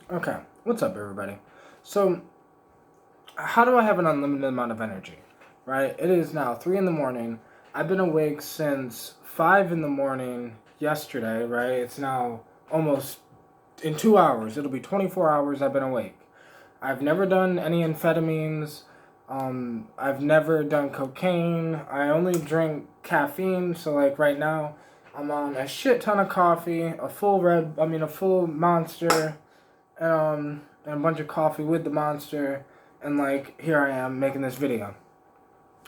Okay, what's up, everybody? So, how do I have an unlimited amount of energy? Right? It is now 3 in the morning. I've been awake since 5 in the morning yesterday, right? It's now almost in 2 hours. It'll be 24 hours I've been awake. I've never done any amphetamines. I've never done cocaine. I only drink caffeine. So, like right now, I'm on a shit ton of coffee, a full monster, and a bunch of coffee with the monster, and like here I am making this video.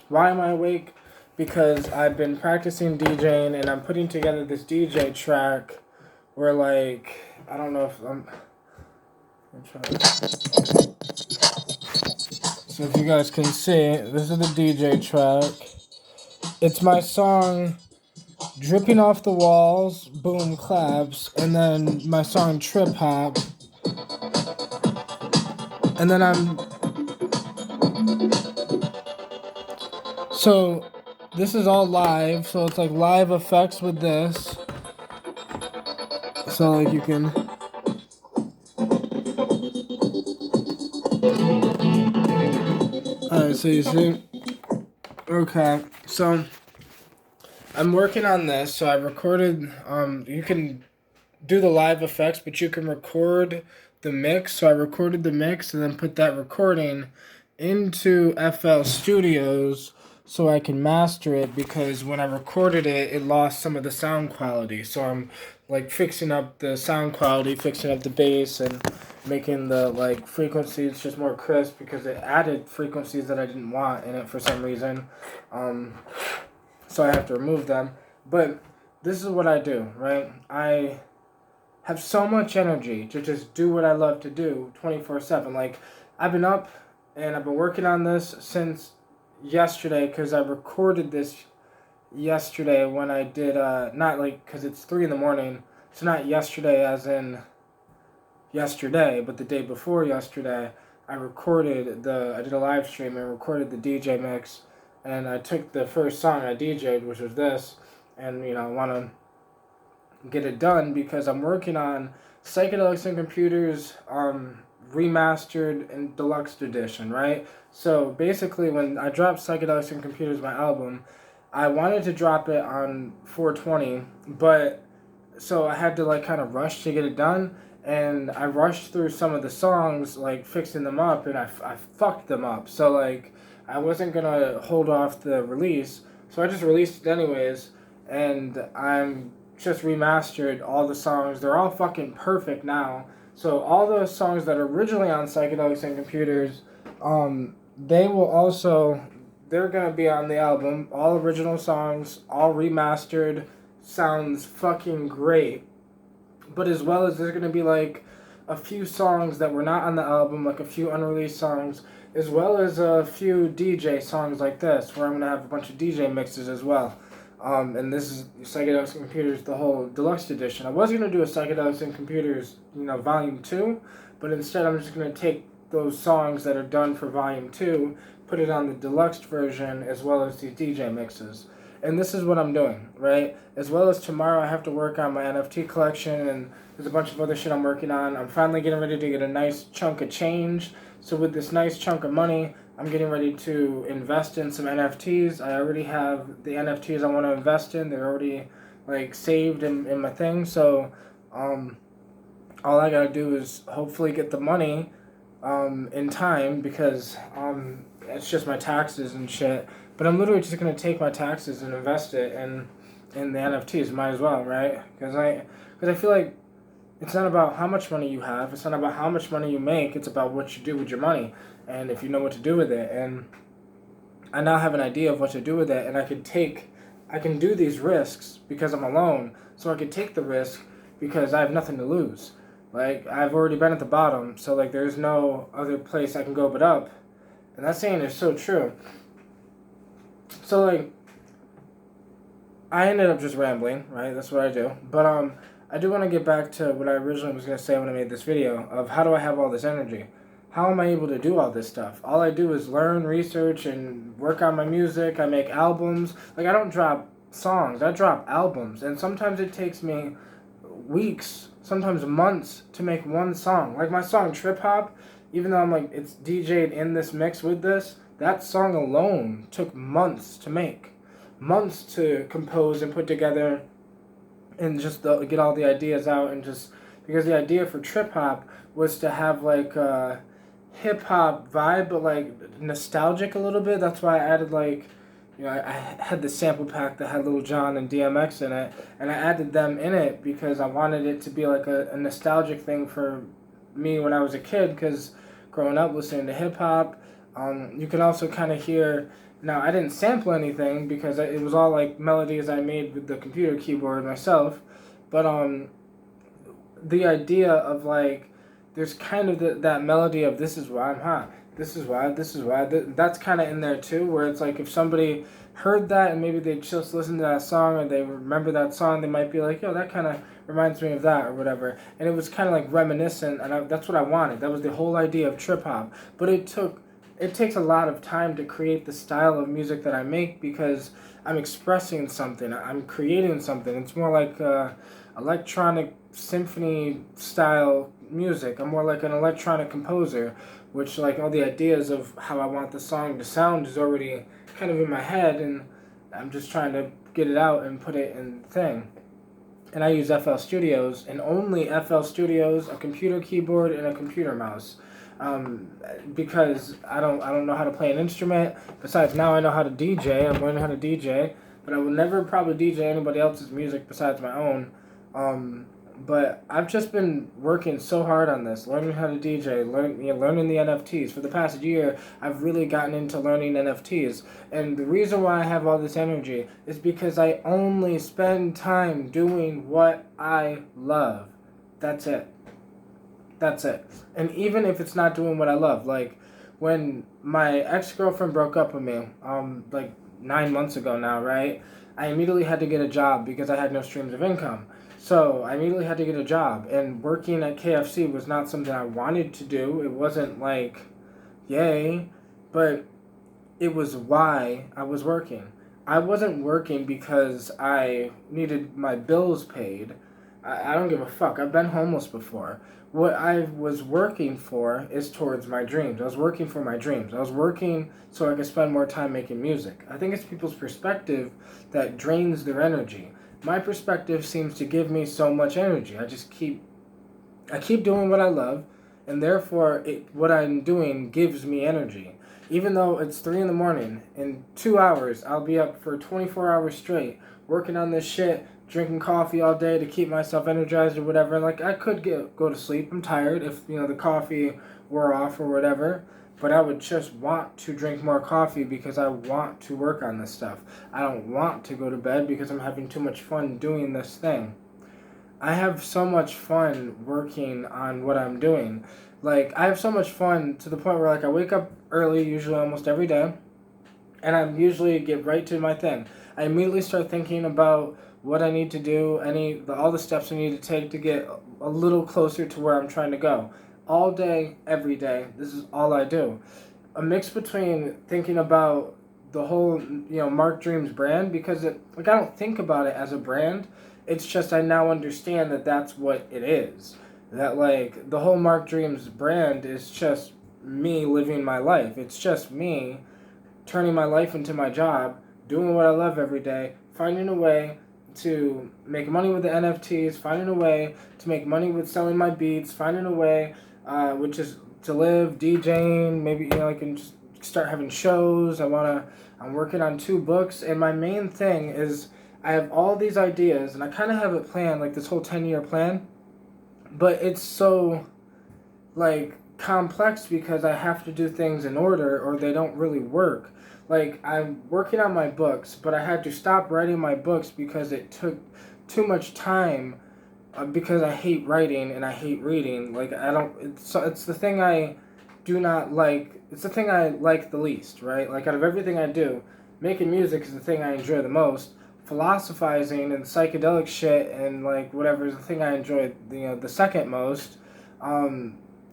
Why am I awake? Because I've been practicing DJing and I'm putting together this DJ track where like I don't know if I'm trying. So if you guys can see, this is the DJ track. It's my song Dripping Off the Walls, Boom Claps, and then my song Trip Hop. And then so this is all live, so it's like live effects with this. So like you can alright, so you see. Okay. So I'm working on this, so I recorded you can do the live effects, but you can record the mix. So I recorded the mix and then put that recording into FL Studios so I can master it, because when I recorded it, it lost some of the sound quality. So I'm like fixing up the sound quality, fixing up the bass, and making the like frequencies just more crisp, because it added frequencies that I didn't want in it for some reason. So I have to remove them. But this is what I do, right? I have so much energy to just do what I love to do 24/7. Like, I've been up and I've been working on this since yesterday, because I recorded this yesterday when I did, not like, because it's 3 in the morning. So not yesterday as in yesterday, but the day before yesterday. I did a live stream and recorded the DJ mix. And I took the first song I DJ'd, which was this, and, I want to get it done because I'm working on Psychedelics and Computers remastered and deluxe edition, right? So basically, when I dropped Psychedelics and Computers, my album, I wanted to drop it on 420, but so I had to like kind of rush to get it done, and I rushed through some of the songs, like fixing them up, and I fucked them up. So like I wasn't gonna hold off the release, so I just released it anyways, and I'm just remastered all the songs. They're all fucking perfect now. So all those songs that are originally on Psychedelics and Computers, they will also they're gonna be on the album. All original songs, all remastered, sounds fucking great. But as well as there's gonna be like a few songs that were not on the album, like a few unreleased songs, as well as a few DJ songs like this, where I'm gonna have a bunch of DJ mixes as well. And this is Psychedelics and Computers, the whole deluxe edition. I was gonna do a Psychedelics and Computers, volume 2, but instead I'm just gonna take those songs that are done for volume 2, put it on the deluxe version, as well as these DJ mixes. And this is what I'm doing, right? As well as tomorrow, I have to work on my NFT collection, and there's a bunch of other shit I'm working on. I'm finally getting ready to get a nice chunk of change. So with this nice chunk of money, I'm getting ready to invest in some NFTs. I already have the NFTs I want to invest in. They're already like saved in my thing. So all I gotta do is hopefully get the money in time, because it's just my taxes and shit. But I'm literally just gonna take my taxes and invest it in the NFTs. Might as well, right? Because I feel like it's not about how much money you have. It's not about how much money you make. It's about what you do with your money, and if you know what to do with it. And I now have an idea of what to do with it, and I can do these risks because I'm alone. So I could take the risk because I have nothing to lose. Like, I've already been at the bottom, so like there's no other place I can go but up. And that saying is so true. So like I ended up just rambling, right? That's what I do. But I do want to get back to what I originally was going to say when I made this video of how do I have all this energy? How am I able to do all this stuff? All I do is learn, research, and work on my music. I make albums. Like, I don't drop songs. I drop albums. And sometimes it takes me weeks, sometimes months to make one song. Like my song Trip Hop, even though I'm like it's DJ'd in this mix with this, that song alone took months to make, months to compose and put together, and just get all the ideas out, and just because the idea for Trip Hop was to have like a hip hop vibe, but like nostalgic a little bit. That's why I added like, I had the sample pack that had Lil Jon and DMX in it, and I added them in it because I wanted it to be like a nostalgic thing for me when I was a kid, because growing up listening to hip hop, you can also kind of hear. Now I didn't sample anything because it was all like melodies I made with the computer keyboard myself, but the idea of like there's kind of that melody of this is why I'm hot. This is why. That's kind of in there too, where it's like if somebody heard that and maybe they just listened to that song or they remember that song, they might be like, yo, that kind of reminds me of that or whatever. And it was kind of like reminiscent, and that's what I wanted. That was the whole idea of trip hop. But it takes a lot of time to create the style of music that I make because I'm expressing something. I'm creating something. It's more like electronic symphony style music. I'm more like an electronic composer, which like all the ideas of how I want the song to sound is already kind of in my head, and I'm just trying to get it out and put it in the thing. And I use FL Studios, and only FL Studios, a computer keyboard, and a computer mouse. Because I don't know how to play an instrument. Besides, now I know how to DJ. I'm learning how to DJ, but I will never probably DJ anybody else's music besides my own. But I've just been working so hard on this, learning how to DJ, learning the NFTs. For the past year, I've really gotten into learning NFTs. And the reason why I have all this energy is because I only spend time doing what I love. That's it. That's it. And even if it's not doing what I love, like when my ex-girlfriend broke up with me, like 9 months ago now, right? I immediately had to get a job because I had no streams of income. So I immediately had to get a job, and working at KFC was not something I wanted to do. It wasn't like, yay, but it was why I was working. I wasn't working because I needed my bills paid. I don't give a fuck. I've been homeless before. What I was working for is towards my dreams. I was working for my dreams. I was working so I could spend more time making music. I think it's people's perspective that drains their energy. My perspective seems to give me so much energy. I keep doing what I love, and therefore what I'm doing gives me energy. Even though it's 3 in the morning, in 2 hours I'll be up for 24 hours straight working on this shit, drinking coffee all day to keep myself energized or whatever. Like I could go to sleep. I'm tired if the coffee wore off or whatever. But I would just want to drink more coffee because I want to work on this stuff. I don't want to go to bed because I'm having too much fun doing this thing. I have so much fun working on what I'm doing. Like, I have so much fun to the point where, like, I wake up early, usually almost every day, and I usually get right to my thing. I immediately start thinking about what I need to do, all the steps I need to take to get a little closer to where I'm trying to go. All day, every day, this is all I do. A mix between thinking about the whole, Mark Dreams brand, because I don't think about it as a brand. It's just I now understand that that's what it is. That, like, the whole Mark Dreams brand is just me living my life. It's just me turning my life into my job, doing what I love every day, finding a way to make money with the NFTs, finding a way to make money with selling my beats, finding a way, which is to live DJing. Maybe I can just start having shows. I'm working on 2 books, and my main thing is I have all these ideas, and I kind of have it planned, like this whole 10-year plan, but it's so like complex because I have to do things in order or they don't really work. Like, I'm working on my books, but I had to stop writing my books because it took too much time, because I hate writing and I hate reading. Like, it's the thing I do not like. It's the thing I like the least, right? Like, out of everything I do, making music is the thing I enjoy the most. Philosophizing and psychedelic shit and like whatever is the thing I enjoy the second most.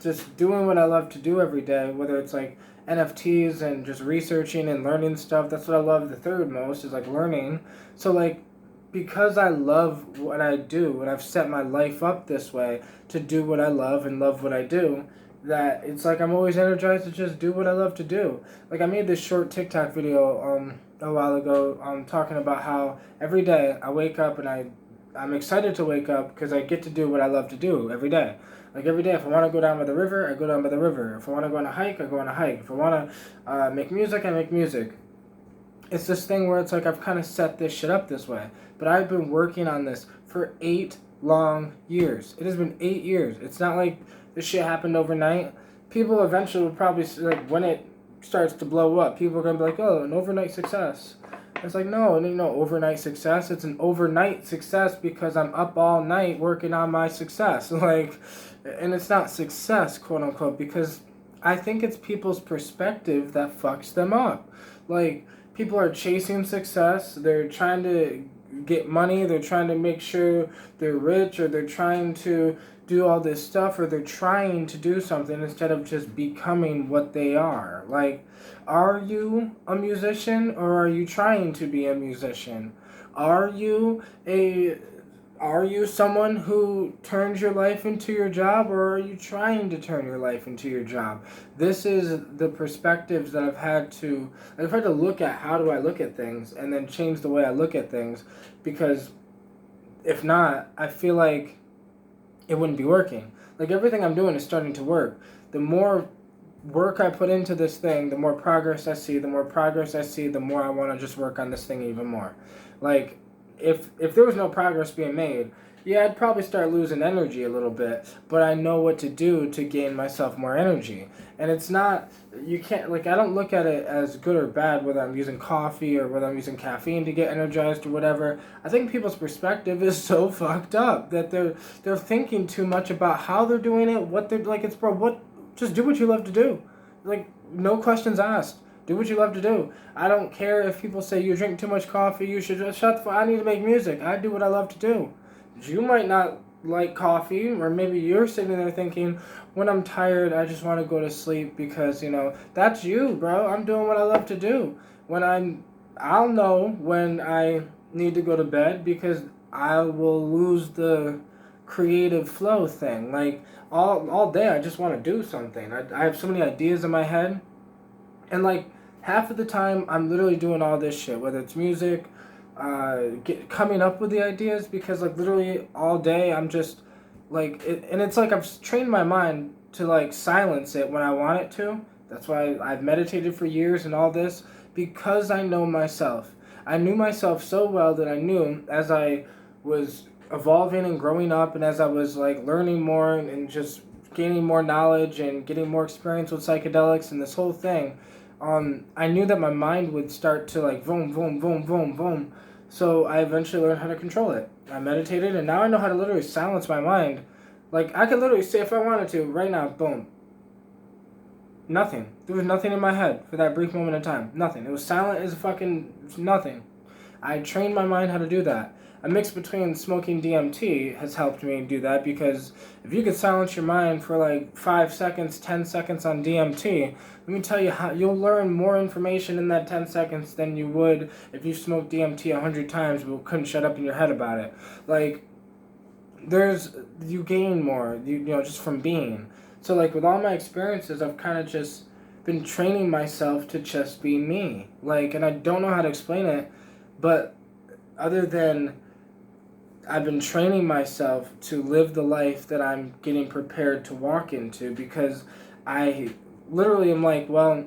Just doing what I love to do every day, whether it's like NFTs and just researching and learning stuff. That's what I love the third most, is like learning. So like because I love what I do and I've set my life up this way to do what I love and love what I do, that it's like I'm always energized to just do what I love to do. Like I made this short TikTok video a while ago talking about how every day I wake up and I'm excited to wake up because I get to do what I love to do every day. Like every day, if I want to go down by the river, I go down by the river. If I want to go on a hike, I go on a hike. If I want to make music, I make music. It's this thing where it's like I've kind of set this shit up this way. But I've been working on this for 8 long years. It has been 8 years. It's not like this shit happened overnight. People eventually will probably, like, when it starts to blow up, people are going to be like, oh, an overnight success. It's like, no, it ain't no overnight success. It's an overnight success because I'm up all night working on my success. Like, and it's not success, quote unquote, because I think it's people's perspective that fucks them up. Like, people are chasing success. They're trying to get money. They're trying to make sure they're rich, or they're trying to do all this stuff, or they're trying to do something instead of just becoming what they are. Like, are you a musician, or are you trying to be a musician? Are you someone who turns your life into your job, or are you trying to turn your life into your job? This is the perspectives that I've had to look at. How do I look at things, and then change the way I look at things, because if not, I feel like it wouldn't be working. Like, everything I'm doing is starting to work. The more work I put into this thing, the more progress I see. The more progress I see, the more I want to just work on this thing even more. Like, if there was no progress being made, yeah, I'd probably start losing energy a little bit, but I know what to do to gain myself more energy. And it's not, you can't, like, I don't look at it as good or bad whether I'm using coffee or whether I'm using caffeine to get energized or whatever. I think people's perspective is so fucked up that they're thinking too much about how they're doing it, what they're, like, it's, bro, just do what you love to do. Like, no questions asked. Do what you love to do. I don't care if people say you drink too much coffee, you should just shut the fuck. I need to make music. I do what I love to do. You might not like coffee, or maybe you're sitting there thinking, when I'm tired, I just want to go to sleep because, that's you, bro. I'm doing what I love to do. I'll know when I need to go to bed because I will lose the creative flow thing. Like, all day, I just want to do something. I have so many ideas in my head, and, like, half of the time, I'm literally doing all this shit, whether it's music, coming up with the ideas, because, like, literally all day I'm just, like, and it's like I've trained my mind to, like, silence it when I want it to. That's why I've meditated for years and all this, because I know myself. I knew myself so well that I knew as I was evolving and growing up, and as I was, like, learning more and just gaining more knowledge and getting more experience with psychedelics and this whole thing, I knew that my mind would start to, like, boom, boom, boom, boom, boom. So I eventually learned how to control it. I meditated, and now I know how to literally silence my mind. Like, I could literally say, if I wanted to, right now, boom. Nothing. There was nothing in my head for that brief moment in time. Nothing. It was silent as fucking nothing. I trained my mind how to do that. A mix between smoking DMT has helped me do that, because if you could silence your mind for like 5 seconds, 10 seconds on DMT, let me tell you how you'll learn more information in that 10 seconds than you would if you smoked DMT 100 times but couldn't shut up in your head about it. Like, you gain more, just from being. So, like, with all my experiences, I've kind of just been training myself to just be me. Like, and I don't know how to explain it, but other than I've been training myself to live the life that I'm getting prepared to walk into, because I literally am like, well,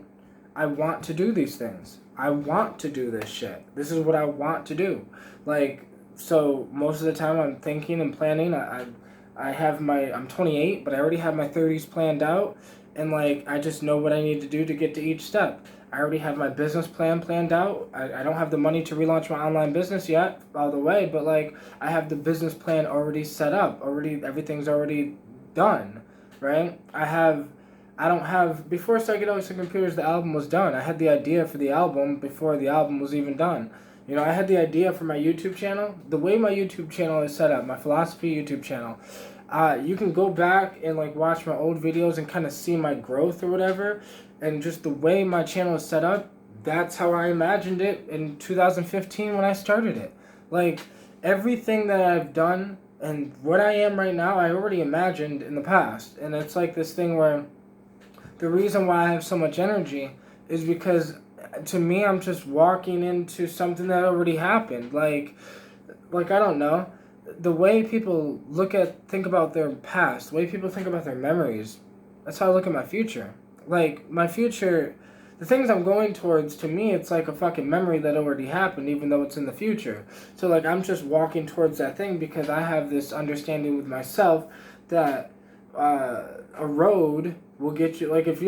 I want to do these things. I want to do this shit. This is what I want to do. Like, so most of the time I'm thinking and planning. I'm 28, but I already have my 30s planned out, and, like, I just know what I need to do to get to each step. I already have my business plan planned out. I don't have the money to relaunch my online business yet, all the way, but, like, I have the business plan already set up. Everything's already done, right? Before Psychedelics and Computers, the album was done. I had the idea for the album before the album was even done. I had the idea for my YouTube channel. The way my YouTube channel is set up, my philosophy YouTube channel, you can go back and, like, watch my old videos and kind of see my growth or whatever. And just the way my channel is set up, that's how I imagined it in 2015 when I started it. Like, everything that I've done and what I am right now, I already imagined in the past. And it's like this thing where the reason why I have so much energy is because to me, I'm just walking into something that already happened. Like I don't know, the way people think about their past, the way people think about their memories, that's how I look at my future. Like my future, the things I'm going towards, to me, it's like a fucking memory that already happened, even though it's in the future. So like I'm just walking towards that thing because I have this understanding with myself that a road will get you. Like if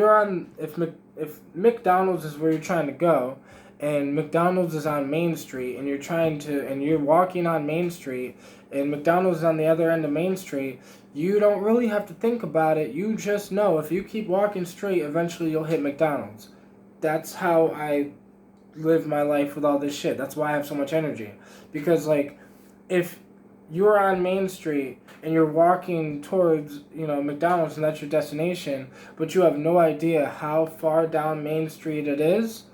McDonald's is where you're trying to go, and McDonald's is on Main Street, and you're walking on Main Street, and McDonald's is on the other end of Main Street, you don't really have to think about it. You just know if you keep walking straight, eventually you'll hit McDonald's. That's how I live my life with all this shit. That's why I have so much energy. Because, like, if you're on Main Street and you're walking towards, McDonald's and that's your destination, but you have no idea how far down Main Street it is,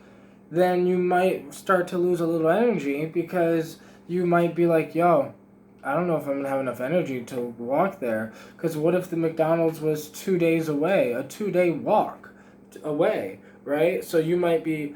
then you might start to lose a little energy because you might be like, yo, I don't know if I'm going to have enough energy to walk there. Because what if the McDonald's was 2 days away, a 2-day walk away, right? So you might be,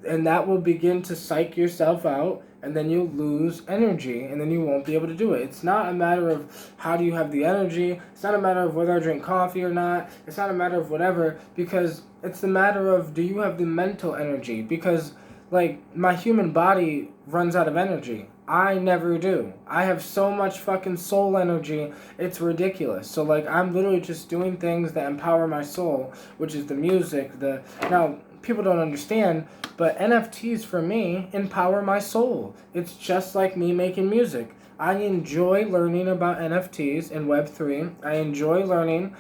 and that will begin to psych yourself out, and then you'll lose energy, and then you won't be able to do it. It's not a matter of how do you have the energy. It's not a matter of whether I drink coffee or not. It's not a matter of whatever, because it's the matter of do you have the mental energy? Because, like, my human body runs out of energy. I never do. I have so much fucking soul energy, it's ridiculous. So, like, I'm literally just doing things that empower my soul, which is the music, now, people don't understand, but NFTs for me empower my soul. It's just like me making music. I enjoy learning about NFTs and Web3. I enjoy learning.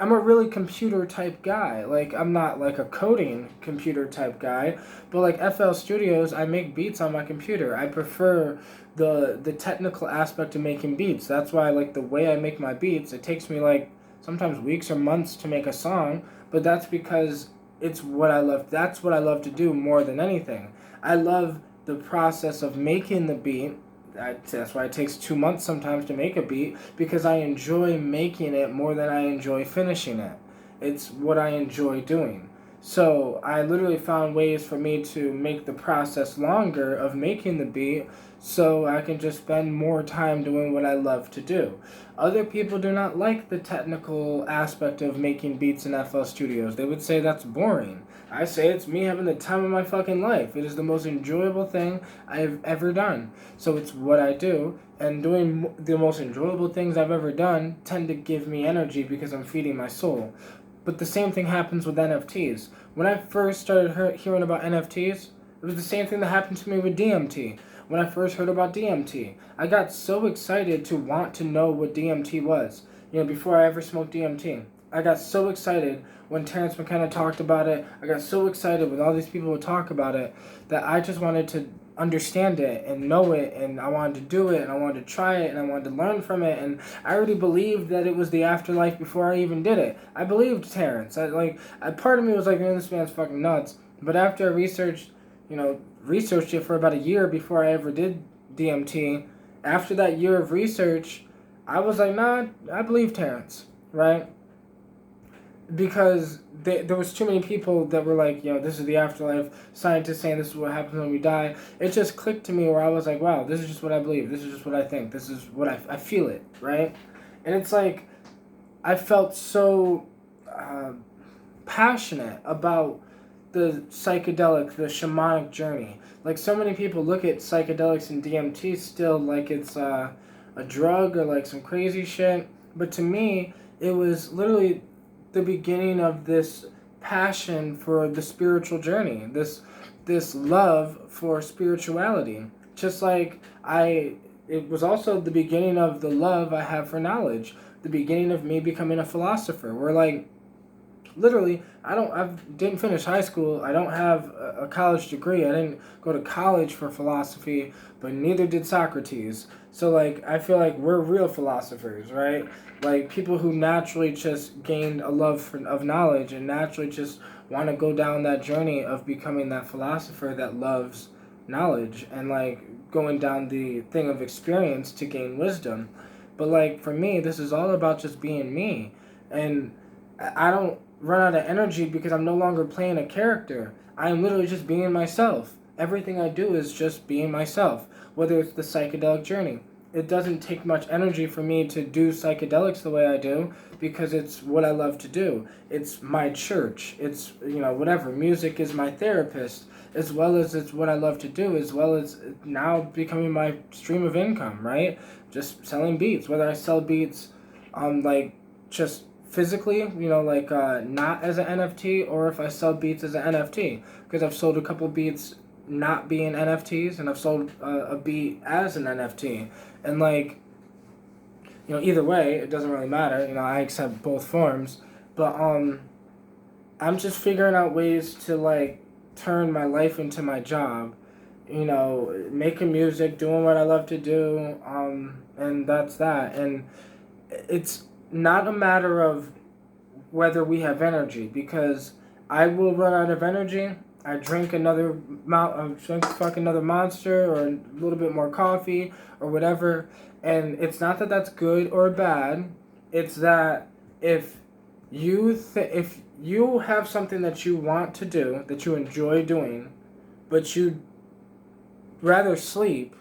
I'm a really computer type guy. Like, I'm not like a coding computer type guy, but like FL Studios, I make beats on my computer. I prefer the technical aspect of making beats. That's why, like, the way I make my beats, it takes me like sometimes weeks or months to make a song, but that's because it's what I love. That's what I love to do more than anything. I love the process of making the beat. That's why it takes 2 months sometimes to make a beat, because I enjoy making it more than I enjoy finishing it. It's what I enjoy doing. So I literally found ways for me to make the process longer of making the beat so I can just spend more time doing what I love to do. Other people do not like the technical aspect of making beats in FL Studios. They would say that's boring. I say it's me having the time of my fucking life. It is the most enjoyable thing I have ever done. So it's what I do, and doing the most enjoyable things I've ever done tend to give me energy because I'm feeding my soul. But the same thing happens with NFTs. When I first started hearing about NFTs, it was the same thing that happened to me with DMT. When I first heard about DMT, I got so excited to want to know what DMT was. Before I ever smoked DMT. I got so excited when Terrence McKenna talked about it. I got so excited when all these people would talk about it that I just wanted to understand it and know it, and I wanted to do it, and I wanted to try it, and I wanted to learn from it, and I already believed that it was the afterlife before I even did it. I believed Terrence. Part of me was like, man, this man's fucking nuts. But after I researched it for about a year before I ever did DMT, after that year of research, I was like, nah, I believe Terrence, right? Because there was too many people that were like, this is the afterlife, scientists saying this is what happens when we die. It just clicked to me where I was like, wow, this is just what I believe. This is just what I think. This is what I feel it, right? And it's like, I felt so passionate about the psychedelic, the shamanic journey. Like, so many people look at psychedelics and DMT still like it's a drug or like some crazy shit. But to me, it was literally the beginning of this passion for the spiritual journey, this love for spirituality. Just like it was also the beginning of the love I have for knowledge, the beginning of me becoming a philosopher. Where, like, literally, I didn't finish high school. I don't have a college degree. I didn't go to college for philosophy, but neither did Socrates. So, like, I feel like we're real philosophers, right? Like, people who naturally just gained a love of knowledge and naturally just want to go down that journey of becoming that philosopher that loves knowledge and, like, going down the thing of experience to gain wisdom. But like for me, this is all about just being me. And I don't run out of energy because I'm no longer playing a character. I am literally just being myself. Everything I do is just being myself, whether it's the psychedelic journey. It doesn't take much energy for me to do psychedelics the way I do because it's what I love to do. It's my church. It's, whatever. Music is my therapist, as well as it's what I love to do, as well as now becoming my stream of income, right? Just selling beats. Whether I sell beats like just physically, not as an NFT, or if I sell beats as an NFT. Because I've sold a couple beats not being NFTs, and I've sold a beat as an NFT. And either way, it doesn't really matter. I accept both forms. But I'm just figuring out ways to turn my life into my job. Making music, doing what I love to do, and that's that. And it's not a matter of whether we have energy, because I will run out of energy. I drink another another Monster or a little bit more coffee or whatever, and it's not that that's good or bad. It's that if if you have something that you want to do, that you enjoy doing, but you rather sleep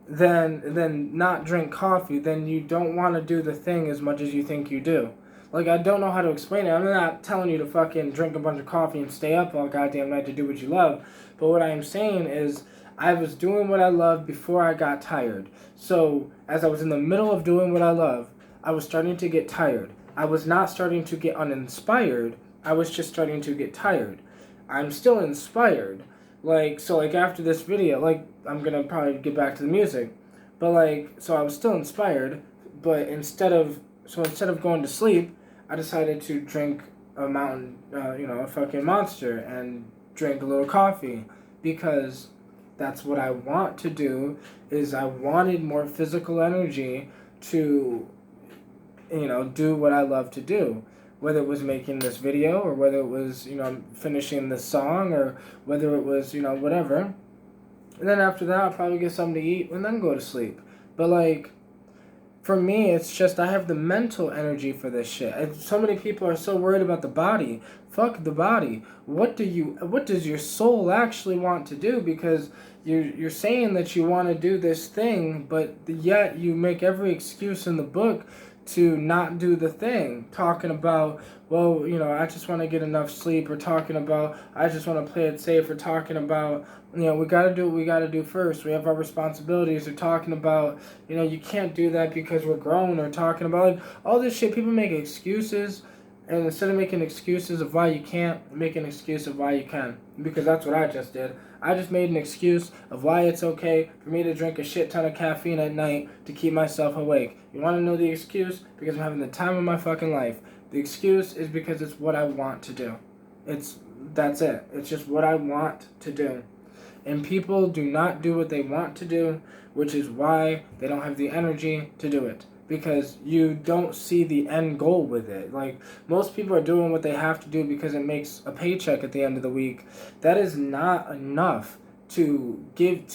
than not drink coffee, then you don't want to do the thing as much as you think you do. I don't know how to explain it. I'm not telling you to fucking drink a bunch of coffee and stay up all goddamn night to do what you love. But what I am saying is, I was doing what I loved before I got tired. So, as I was in the middle of doing what I love, I was starting to get tired. I was not starting to get uninspired. I was just starting to get tired. I'm still inspired. After this video, I'm gonna probably get back to the music. But, so I was still inspired, but instead of going to sleep, I decided to drink a fucking Monster and drink a little coffee, because that's what I want to do. Is I wanted more physical energy to, do what I love to do. Whether it was making this video, or whether it was, finishing this song, or whether it was, whatever. And then after that, I'll probably get something to eat and then go to sleep. But for me, it's just I have the mental energy for this shit. And so many people are so worried about the body. Fuck the body. What does your soul actually want to do? Because you're saying that you want to do this thing, but yet you make every excuse in the book to not do the thing. Talking about, well, I just want to get enough sleep, or talking about, I just want to play it safe, or talking about, we got to do what we got to do first. We have our responsibilities. Or talking about, you can't do that because we're grown. Or talking about all this shit. People make excuses, and instead of making excuses of why you can't, make an excuse of why you can. Because that's what I just did. I just made an excuse of why it's okay for me to drink a shit ton of caffeine at night to keep myself awake. You want to know the excuse? Because I'm having the time of my fucking life. The excuse is because it's what I want to do. That's it. It's just what I want to do. And people do not do what they want to do, which is why they don't have the energy to do it. Because you don't see the end goal with it. Most people are doing what they have to do because it makes a paycheck at the end of the week. That is not enough to get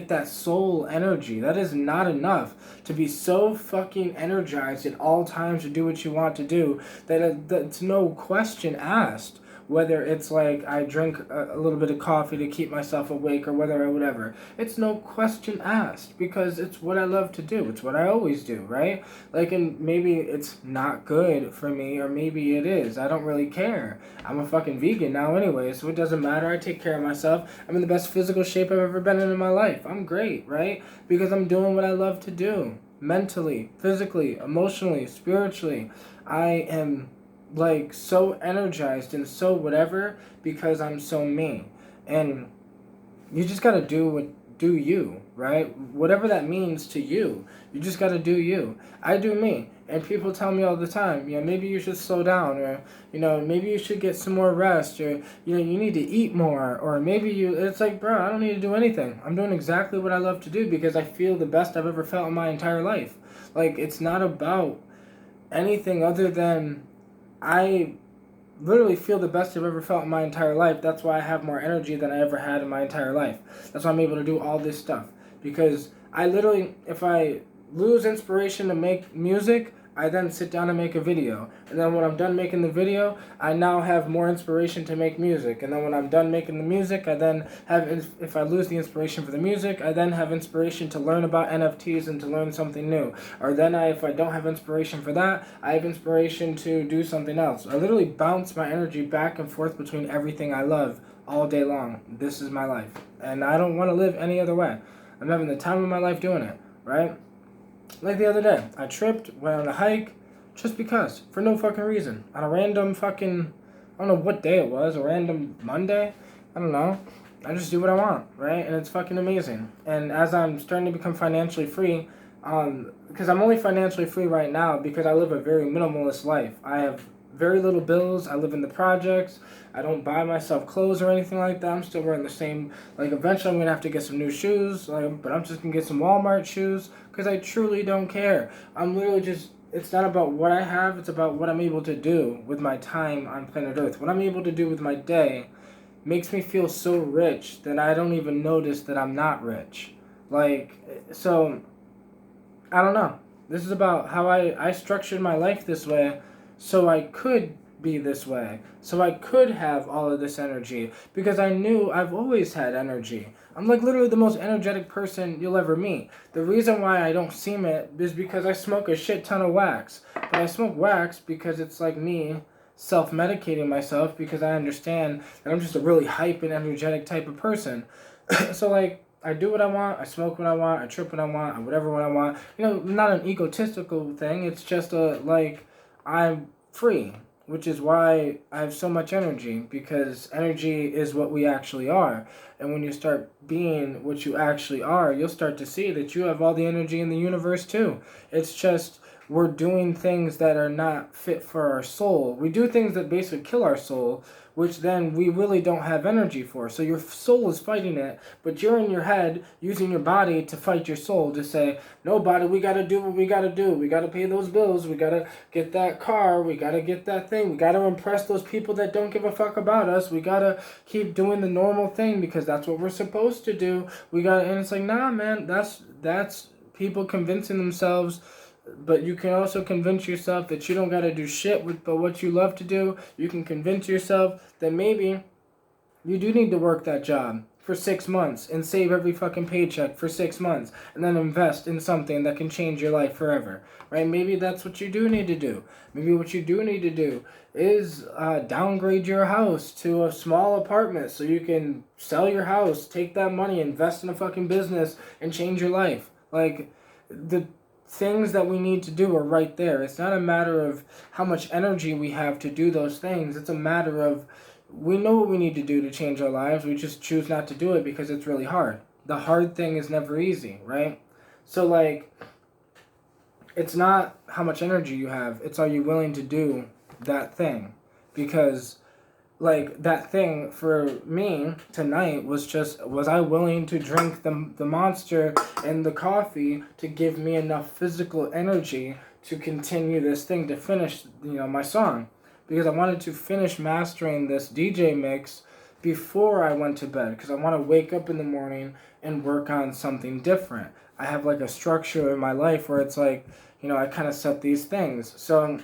that soul energy. That is not enough to be so fucking energized at all times to do what you want to do that it's no question asked whether it's I drink a little bit of coffee to keep myself awake, or whether or whatever. It's no question asked, because it's what I love to do. It's what I always do, right? And maybe it's not good for me, or maybe it is. I don't really care. I'm a fucking vegan now anyway, so it doesn't matter. I take care of myself. I'm in the best physical shape I've ever been in my life. I'm great, right? Because I'm doing what I love to do. Mentally, physically, emotionally, spiritually. I am so energized and so whatever, because I'm so me. And you just gotta do you, right? Whatever that means to you. You just gotta do you. I do me. And people tell me all the time, maybe you should slow down, or, maybe you should get some more rest, or, you need to eat more, or maybe it's bro, I don't need to do anything. I'm doing exactly what I love to do because I feel the best I've ever felt in my entire life. It's not about anything other than I literally feel the best I've ever felt in my entire life. That's why I have more energy than I ever had in my entire life. That's why I'm able to do all this stuff. Because I literally, if I lose inspiration to make music, I then sit down and make a video. And then when I'm done making the video, I now have more inspiration to make music. And then when I'm done making the music, I then have, if I lose the inspiration for the music, I then have inspiration to learn about NFTs and to learn something new. Or then if I don't have inspiration for that, I have inspiration to do something else. I literally bounce my energy back and forth between everything I love all day long. This is my life. And I don't want to live any other way. I'm having the time of my life doing it, right? Like the other day, I tripped, went on a hike, just because, for no fucking reason. On a random fucking, I don't know what day it was, a random Monday? I don't know. I just do what I want, right? And it's fucking amazing. And as I'm starting to become financially free, because I'm only financially free right now because I live a very minimalist life. I have very little bills. I live in the projects. I don't buy myself clothes or anything like that. I'm still wearing the same. Like, eventually I'm gonna have to get some new shoes. But I'm just gonna get some Walmart shoes because I truly don't care. I'm literally just. It's not about what I have. It's about what I'm able to do with my time on planet Earth. What I'm able to do with my day makes me feel so rich that I don't even notice that I'm not rich. So I don't know. This is about how I structured my life this way so I could be this way. So I could have all of this energy. Because I knew I've always had energy. I'm like literally the most energetic person you'll ever meet. The reason why I don't seem it is because I smoke a shit ton of wax. But I smoke wax because it's like me self-medicating myself because I understand that I'm just a really hype and energetic type of person. So like, I do what I want, I smoke what I want, I trip when I want, I whatever when I want. You know, not an egotistical thing, it's just I'm free, which is why I have so much energy, because energy is what we actually are. And when you start being what you actually are, you'll start to see that you have all the energy in the universe too. It's just we're doing things that are not fit for our soul. We do things that basically kill our soul, which then we really don't have energy for. So your soul is fighting it, but you're in your head using your body to fight your soul to say, no, body, we got to do what we got to do. We got to pay those bills. We got to get that car. We got to get that thing. We got to impress those people that don't give a fuck about us. We got to keep doing the normal thing because that's what we're supposed to do. And it's like, nah, man, that's people convincing themselves. But you can also convince yourself that you don't gotta do shit but what you love to do. You can convince yourself that maybe you do need to work that job for 6 months and save every fucking paycheck for 6 months and then invest in something that can change your life forever, right? Maybe that's what you do need to do. Maybe what you do need to do is downgrade your house to a small apartment so you can sell your house, take that money, invest in a fucking business, and change your life. Like, the things that we need to do are right there. It's not a matter of how much energy we have to do those things. It's a matter of we know what we need to do to change our lives. We just choose not to do it because it's really hard. The hard thing is never easy, right? So like, it's not how much energy you have. It's are you willing to do that thing? Because like that thing for me tonight was I willing to drink the monster and the coffee to give me enough physical energy to continue this thing to finish my song, because I wanted to finish mastering this DJ mix before I went to bed, because I want to wake up in the morning and work on something different. I have like a structure in my life where it's like, I kind of set these things. So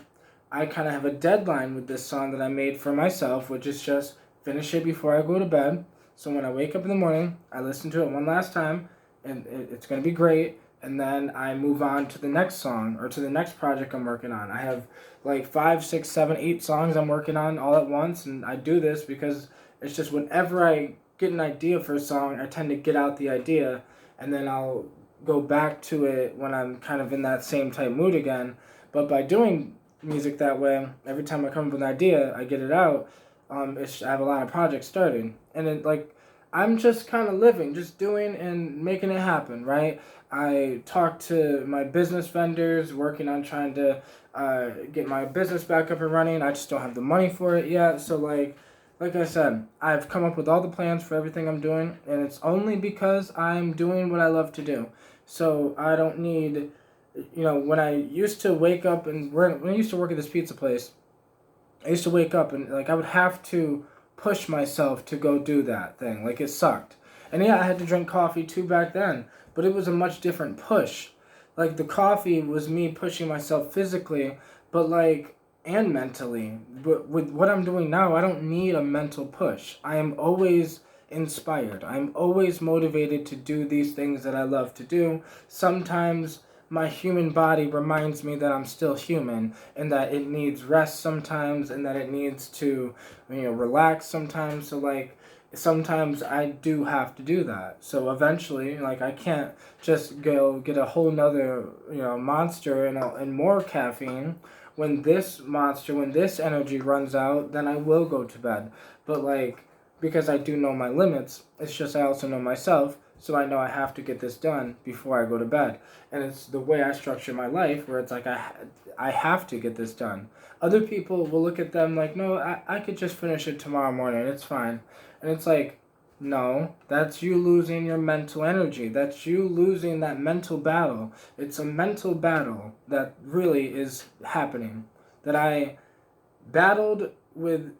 I kind of have a deadline with this song that I made for myself, which is just finish it before I go to bed. So when I wake up in the morning, I listen to it one last time, and it's going to be great. And then I move on to the next song or to the next project I'm working on. I have like 5, 6, 7, 8 songs I'm working on all at once. And I do this because it's just whenever I get an idea for a song, I tend to get out the idea. And then I'll go back to it when I'm kind of in that same type mood again. But by doing music that way, every time I come up with an idea, I get it out. I have a lot of projects started, and I'm just kind of living, just doing and making it happen, right? I talk to my business vendors, working on trying to get my business back up and running. I just don't have the money for it yet. So like I said, I've come up with all the plans for everything I'm doing, and it's only because I'm doing what I love to do. So I don't need. When I used to wake up when I used to work at this pizza place, I used to wake up and like I would have to push myself to go do that thing. Like it sucked. And yeah, I had to drink coffee too back then, but it was a much different push. Like the coffee was me pushing myself physically, but like and mentally. But with what I'm doing now, I don't need a mental push. I am always inspired. I'm always motivated to do these things that I love to do. Sometimes my human body reminds me that I'm still human and that it needs rest sometimes and that it needs to, relax sometimes. So like sometimes I do have to do that. So eventually, like I can't just go get a whole nother, monster and more caffeine. When this energy runs out, then I will go to bed. But like, because I do know my limits, it's just I also know myself, so I know I have to get this done before I go to bed. And it's the way I structure my life where it's like I have to get this done. Other people will look at them like, no, I could just finish it tomorrow morning, it's fine. And it's like, no, that's you losing your mental energy. That's you losing that mental battle. It's a mental battle that really is happening. That I battled with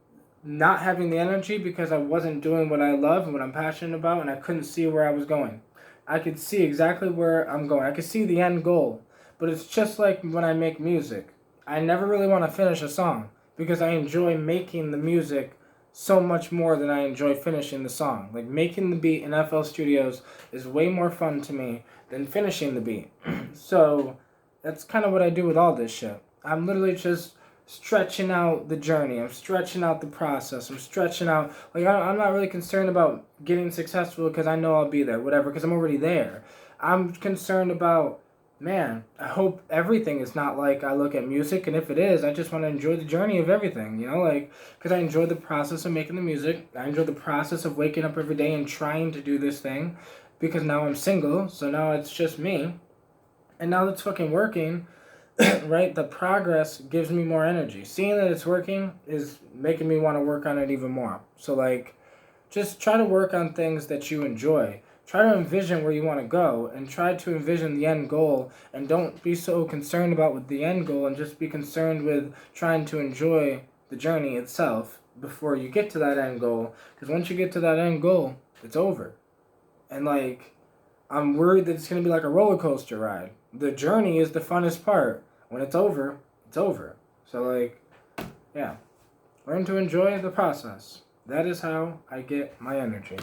not having the energy because I wasn't doing what I love and what I'm passionate about, and I couldn't see where I was going. I could see exactly where I'm going. I could see the end goal. But it's just like when I make music. I never really want to finish a song because I enjoy making the music so much more than I enjoy finishing the song. Like making the beat in FL Studios is way more fun to me than finishing the beat. So that's kind of what I do with all this shit. I'm literally just stretching out the journey. I'm stretching out the process. I'm stretching out. Like, I'm not really concerned about getting successful because I know I'll be there, whatever, because I'm already there. I'm concerned about, man, I hope everything is not like I look at music, and if it is, I just want to enjoy the journey of everything, like, because I enjoy the process of making the music. I enjoy the process of waking up every day and trying to do this thing because now I'm single, so now it's just me. And now that's fucking working. Right? The progress gives me more energy. Seeing that it's working is making me want to work on it even more. So, like, just try to work on things that you enjoy. Try to envision where you want to go and try to envision the end goal. And don't be so concerned about with the end goal and just be concerned with trying to enjoy the journey itself before you get to that end goal. Because once you get to that end goal, it's over. And, like, I'm worried that it's going to be like a roller coaster ride. The journey is the funnest part. When it's over, it's over. So, like, yeah. Learn to enjoy the process. That is how I get my energy.